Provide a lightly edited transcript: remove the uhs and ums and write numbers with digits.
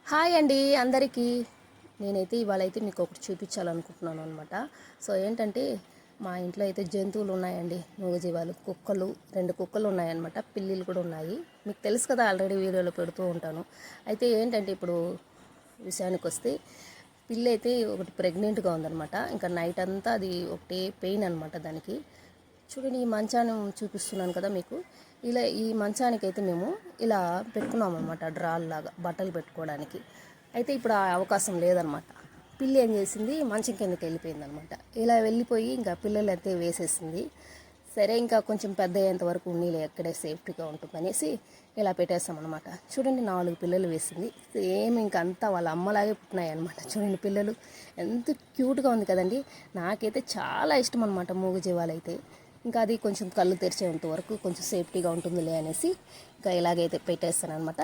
Hi అండి అందరికీ. నేనైతే ఇవాళ అయితే మీకు ఒకటి చూపించాలనుకుంటున్నాను అనమాట. సో ఏంటంటే మా ఇంట్లో అయితే జంతువులు ఉన్నాయండి, మూగజీవాలు. కుక్కలు, 2 కుక్కలు ఉన్నాయన్నమాట. పిల్లిలు కూడా ఉన్నాయి. మీకు తెలుసు కదా, ఆల్రెడీ వీడియోలో పెడుతూ ఉంటాను. అయితే ఏంటంటే ఇప్పుడు విషయానికి వస్తే పిల్లి అయితే ఒకటి ప్రెగ్నెంట్గా ఉందన్నమాట. ఇంకా నైట్ అంతా అది ఒకటే పెయిన్ అనమాట దానికి. చూడండి, ఈ మంచాన్ని చూపిస్తున్నాను కదా మీకు. ఇలా ఈ మంచానికైతే మేము ఇలా పెట్టుకున్నాము అనమాట, డ్రాల్ లాగా బట్టలు పెట్టుకోవడానికి. అయితే ఇప్పుడు ఆ అవకాశం లేదనమాట. పిల్లి ఏం చేసింది, మంచం కిందకి వెళ్ళిపోయింది అనమాట. ఇలా వెళ్ళిపోయి ఇంకా పిల్లలు అయితే వేసేసింది. సరే, ఇంకా కొంచెం పెద్ద అయ్యేంత వరకు ఉన్నీలే, ఎక్కడే సేఫ్టీగా ఉంటుందనేసి ఇలా పెట్టేస్తామన్నమాట. చూడండి, 4 పిల్లలు వేసింది. సేమ్ ఇంకా అంతా వాళ్ళ అమ్మలాగే పుట్టినాయి అనమాట. చూడండి, పిల్లలు ఎంత క్యూట్గా ఉంది కదండి. నాకైతే చాలా ఇష్టం అనమాట మూగజీవాలు అయితే. ఇంకా అది కొంచెం కళ్ళు తెరిచేంత వరకు కొంచెం సేఫ్టీగా ఉంటుందిలే అనేసి ఇంకా ఇలాగైతే పెట్టేస్తాను అనమాట.